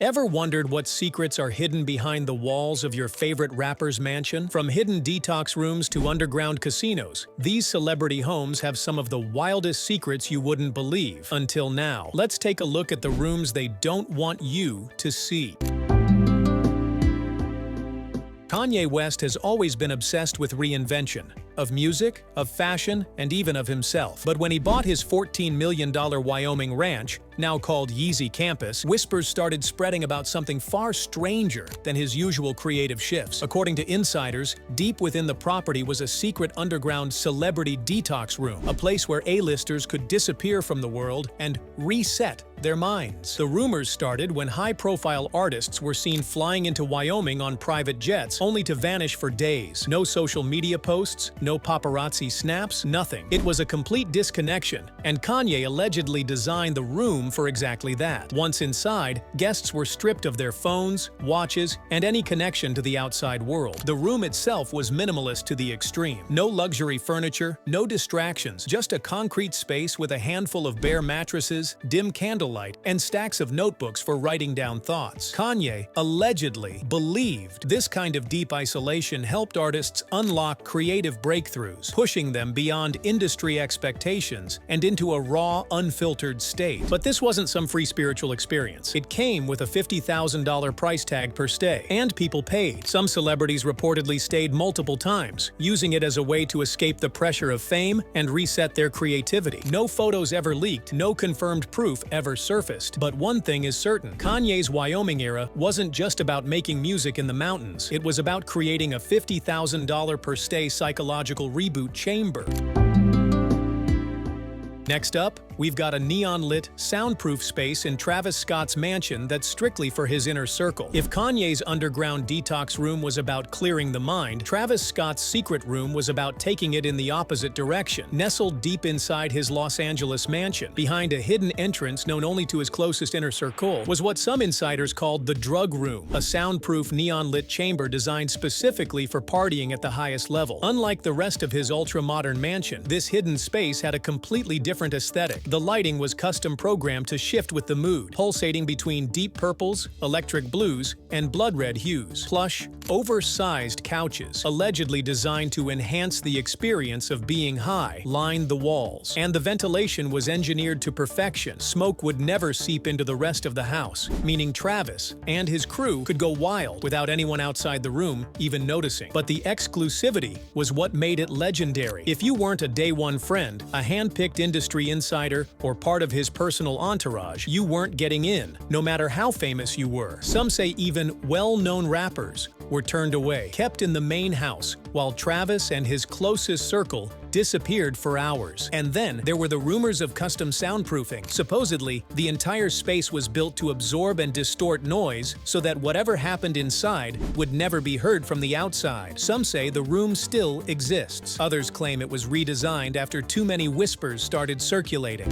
Ever wondered what secrets are hidden behind the walls of your favorite rapper's mansion? From hidden detox rooms to underground casinos, these celebrity homes have some of the wildest secrets you wouldn't believe. Until now, let's take a look at the rooms they don't want you to see. Kanye West has always been obsessed with reinvention, of music, of fashion, and even of himself. But when he bought his $14 million Wyoming ranch, now called Yeezy Campus, whispers started spreading about something far stranger than his usual creative shifts. According to insiders, deep within the property was a secret underground celebrity detox room, a place where A-listers could disappear from the world and reset their minds. The rumors started when high-profile artists were seen flying into Wyoming on private jets, only to vanish for days. No social media posts, no paparazzi snaps, nothing. It was a complete disconnection, and Kanye allegedly designed the room for exactly that. Once inside, guests were stripped of their phones, watches, and any connection to the outside world. The room itself was minimalist to the extreme. No luxury furniture, no distractions, just a concrete space with a handful of bare mattresses, dim candlelight, and stacks of notebooks for writing down thoughts. Kanye allegedly believed this kind of deep isolation helped artists unlock creative breakthroughs, pushing them beyond industry expectations and into a raw, unfiltered state. But this wasn't some free spiritual experience. It came with a $50,000 price tag per stay, and people paid. Some celebrities reportedly stayed multiple times, using it as a way to escape the pressure of fame and reset their creativity. No photos ever leaked, no confirmed proof ever surfaced. But one thing is certain: Kanye's Wyoming era wasn't just about making music in the mountains. It was about creating a $50,000 per stay psychological reboot chamber. Next up, we've got a neon-lit, soundproof space in Travis Scott's mansion that's strictly for his inner circle. If Kanye's underground detox room was about clearing the mind, Travis Scott's secret room was about taking it in the opposite direction. Nestled deep inside his Los Angeles mansion, behind a hidden entrance known only to his closest inner circle, was what some insiders called the drug room, a soundproof, neon-lit chamber designed specifically for partying at the highest level. Unlike the rest of his ultra-modern mansion, this hidden space had a completely different aesthetic. The lighting was custom programmed to shift with the mood, pulsating between deep purples, electric blues, and blood red hues. Plush, oversized couches, allegedly designed to enhance the experience of being high, lined the walls. And the ventilation was engineered to perfection. Smoke would never seep into the rest of the house, meaning Travis and his crew could go wild without anyone outside the room even noticing. But the exclusivity was what made it legendary. If you weren't a day one friend, a hand-picked industry insider, or part of his personal entourage, you weren't getting in, no matter how famous you were. Some say even well-known rappers were turned away, kept in the main house, while Travis and his closest circle disappeared for hours. And then there were the rumors of custom soundproofing. Supposedly, the entire space was built to absorb and distort noise so that whatever happened inside would never be heard from the outside. Some say the room still exists. Others claim it was redesigned after too many whispers started circulating.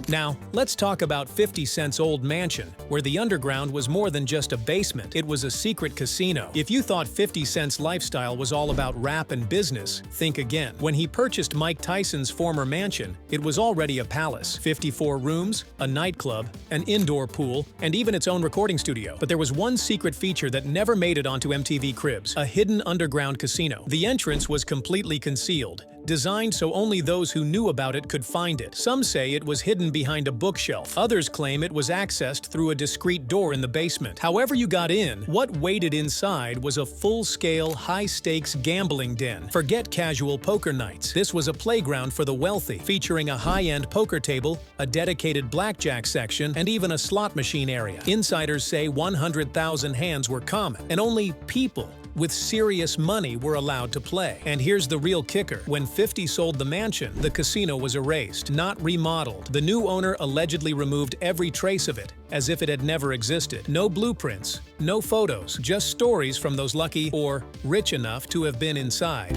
Now, let's talk about 50 Cent's old mansion, where the underground was more than just a basement. It was a secret casino. If you thought 50 Cent's lifestyle was all about rap and business, think again. When he purchased Mike Tyson's former mansion, it was already a palace. 54 rooms, a nightclub, an indoor pool, and even its own recording studio. But there was one secret feature that never made it onto MTV Cribs: a hidden underground casino. The entrance was completely concealed, designed so only those who knew about it could find it. Some say it was hidden behind a bookshelf. Others claim it was accessed through a discreet door in the basement. However you got in, what waited inside was a full-scale, high-stakes gambling den. Forget casual poker nights. This was a playground for the wealthy, featuring a high-end poker table, a dedicated blackjack section, and even a slot machine area. Insiders say 100,000 hands were common, and only people with serious money were allowed to play. And here's the real kicker: when 50 sold the mansion, the casino was erased, not remodeled. The new owner allegedly removed every trace of it, as if it had never existed. No blueprints, no photos, just stories from those lucky or rich enough to have been inside.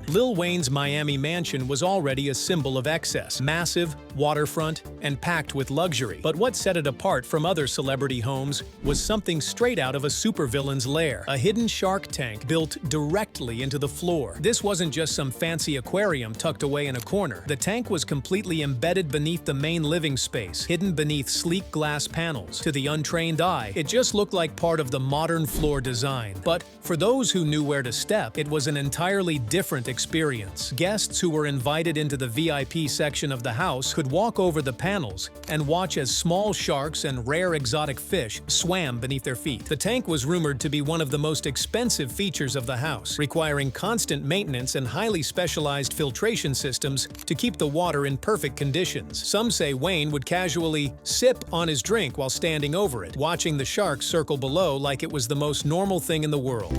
Lil Wayne's Miami mansion was already a symbol of excess, massive, waterfront, and packed with luxury. But what set it apart from other celebrity homes was something straight out of a supervillain's lair, a hidden shark tank built directly into the floor. This wasn't just some fancy aquarium tucked away in a corner. The tank was completely embedded beneath the main living space, hidden beneath sleek glass panels. To the untrained eye, it just looked like part of the modern floor design. But for those who knew where to step, it was an entirely different experience. Guests who were invited into the VIP section of the house could walk over the panels and watch as small sharks and rare exotic fish swam beneath their feet. The tank was rumored to be one of the most expensive features of the house, requiring constant maintenance and highly specialized filtration systems to keep the water in perfect conditions. Some say Wayne would casually sip on his drink while standing over it, watching the sharks circle below like it was the most normal thing in the world.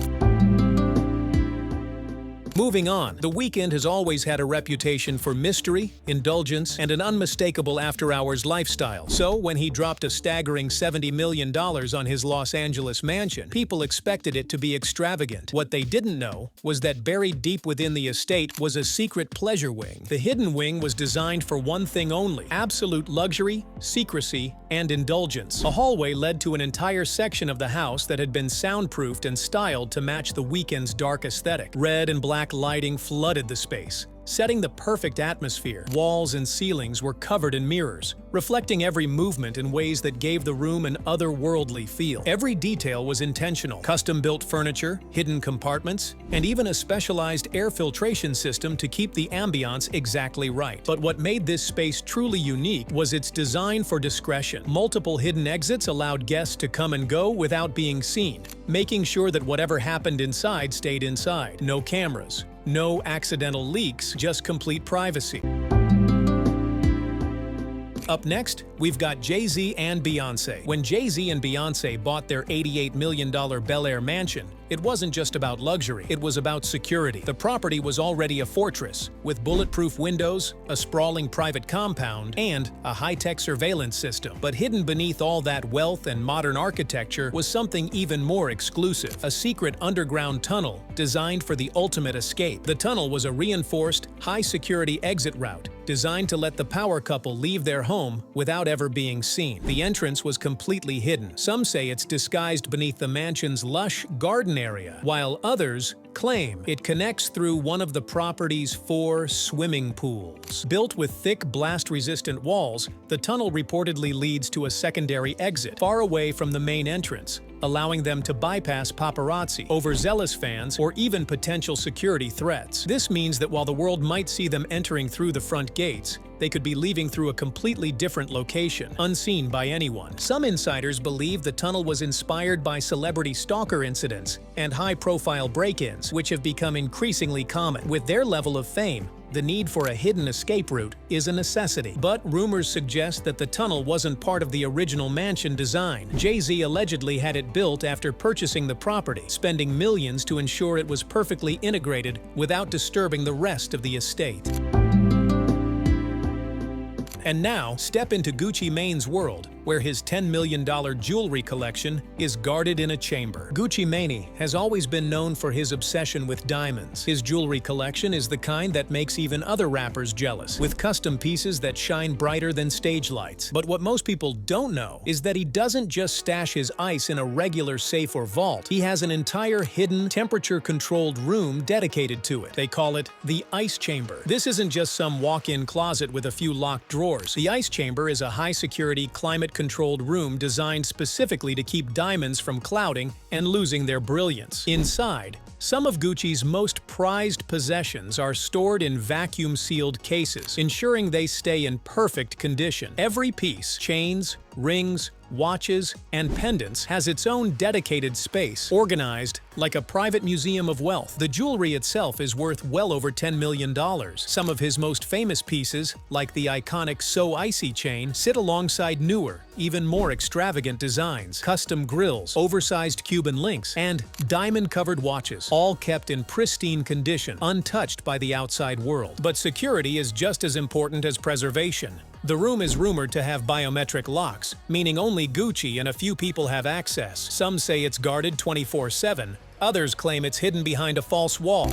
Moving on, The Weeknd has always had a reputation for mystery, indulgence, and an unmistakable after-hours lifestyle. So, when he dropped a staggering $70 million on his Los Angeles mansion, people expected it to be extravagant. What they didn't know was that buried deep within the estate was a secret pleasure wing. The hidden wing was designed for one thing only: absolute luxury, secrecy, and indulgence. A hallway led to an entire section of the house that had been soundproofed and styled to match The Weeknd's dark aesthetic. Red and black lighting flooded the space, setting the perfect atmosphere. Walls and ceilings were covered in mirrors, reflecting every movement in ways that gave the room an otherworldly feel. Every detail was intentional: custom-built furniture, hidden compartments, and even a specialized air filtration system to keep the ambiance exactly right. But what made this space truly unique was its design for discretion. Multiple hidden exits allowed guests to come and go without being seen, making sure that whatever happened inside stayed inside. No cameras, no accidental leaks, just complete privacy. Up next, we've got Jay-Z and Beyoncé. When Jay-Z and Beyoncé bought their $88 million Bel Air mansion, it wasn't just about luxury, it was about security. The property was already a fortress, with bulletproof windows, a sprawling private compound, and a high-tech surveillance system. But hidden beneath all that wealth and modern architecture was something even more exclusive: a secret underground tunnel designed for the ultimate escape. The tunnel was a reinforced, high-security exit route, designed to let the power couple leave their home without ever being seen. The entrance was completely hidden. Some say it's disguised beneath the mansion's lush garden area, while others claim it connects through one of the property's 4 swimming pools. Built with thick, blast-resistant walls, the tunnel reportedly leads to a secondary exit, far away from the main entrance, allowing them to bypass paparazzi, overzealous fans, or even potential security threats. This means that while the world might see them entering through the front gates, they could be leaving through a completely different location, unseen by anyone. Some insiders believe the tunnel was inspired by celebrity stalker incidents and high-profile break-ins, which have become increasingly common. With their level of fame, the need for a hidden escape route is a necessity. But rumors suggest that the tunnel wasn't part of the original mansion design. Jay-Z allegedly had it built after purchasing the property, spending millions to ensure it was perfectly integrated without disturbing the rest of the estate. And now, step into Gucci Mane's world, where his $10 million jewelry collection is guarded in a chamber. Gucci Mane has always been known for his obsession with diamonds. His jewelry collection is the kind that makes even other rappers jealous, with custom pieces that shine brighter than stage lights. But what most people don't know is that he doesn't just stash his ice in a regular safe or vault. He has an entire hidden, temperature-controlled room dedicated to it. They call it the ice chamber. This isn't just some walk-in closet with a few locked drawers. The ice chamber is a high-security, climate-controlled room designed specifically to keep diamonds from clouding and losing their brilliance. Inside, some of Gucci's most prized possessions are stored in vacuum-sealed cases, ensuring they stay in perfect condition. Every piece, chains, rings, watches, and pendants, has its own dedicated space, organized like a private museum of wealth. The jewelry itself is worth well over $10 million. Some of his most famous pieces, like the iconic So Icy chain, sit alongside newer, even more extravagant designs: custom grills, oversized Cuban links, and diamond-covered watches, all kept in pristine condition, untouched by the outside world. But security is just as important as preservation. The room is rumored to have biometric locks, meaning only Gucci and a few people have access. Some say it's guarded 24/7, others claim it's hidden behind a false wall.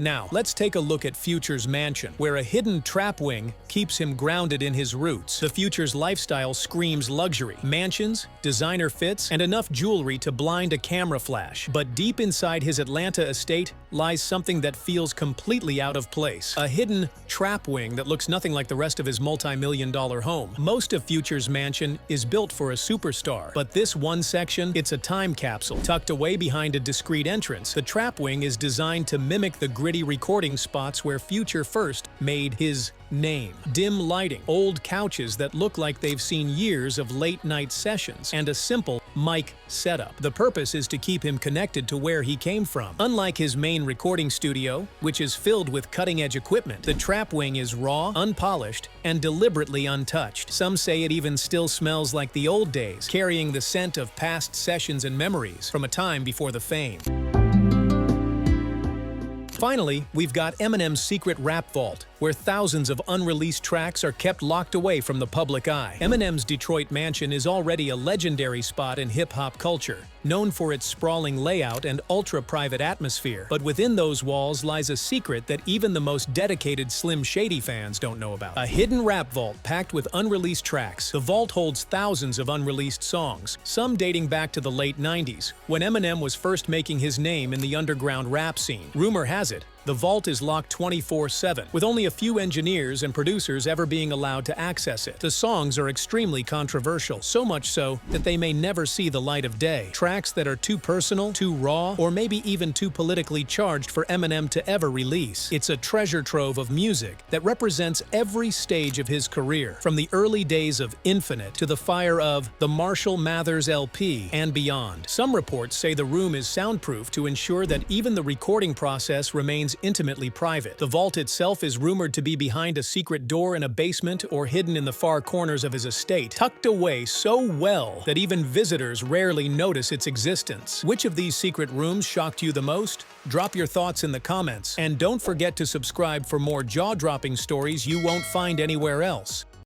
Now, let's take a look at Future's mansion, where a hidden trap wing keeps him grounded in his roots. The Future's lifestyle screams luxury, mansions, designer fits, and enough jewelry to blind a camera flash. But deep inside his Atlanta estate lies something that feels completely out of place. A hidden trap wing that looks nothing like the rest of his multi-million-dollar home. Most of Future's mansion is built for a superstar, but this one section, it's a time capsule. Tucked away behind a discreet entrance, the trap wing is designed to mimic the gritty recording spots where Future first made his name. Dim lighting, old couches that look like they've seen years of late-night sessions, and a simple mic setup. The purpose is to keep him connected to where he came from. Unlike his main recording studio, which is filled with cutting-edge equipment, the trap wing is raw, unpolished, and deliberately untouched. Some say it even still smells like the old days, carrying the scent of past sessions and memories from a time before the fame. Finally, we've got Eminem's secret rap vault, where thousands of unreleased tracks are kept locked away from the public eye. Eminem's Detroit mansion is already a legendary spot in hip-hop culture, known for its sprawling layout and ultra-private atmosphere. But within those walls lies a secret that even the most dedicated Slim Shady fans don't know about. A hidden rap vault packed with unreleased tracks. The vault holds thousands of unreleased songs, some dating back to the late 90s, when Eminem was first making his name in the underground rap scene. Rumor has it, the vault is locked 24/7, with only a few engineers and producers ever being allowed to access it. The songs are extremely controversial, so much so that they may never see the light of day. Tracks that are too personal, too raw, or maybe even too politically charged for Eminem to ever release. It's a treasure trove of music that represents every stage of his career, from the early days of Infinite to the fire of the Marshall Mathers LP and beyond. Some reports say the room is soundproof to ensure that even the recording process remains intimately private. The vault itself is rumored to be behind a secret door in a basement or hidden in the far corners of his estate, tucked away so well that even visitors rarely notice its existence. Which of these secret rooms shocked you the most? Drop your thoughts in the comments, and don't forget to subscribe for more jaw-dropping stories you won't find anywhere else.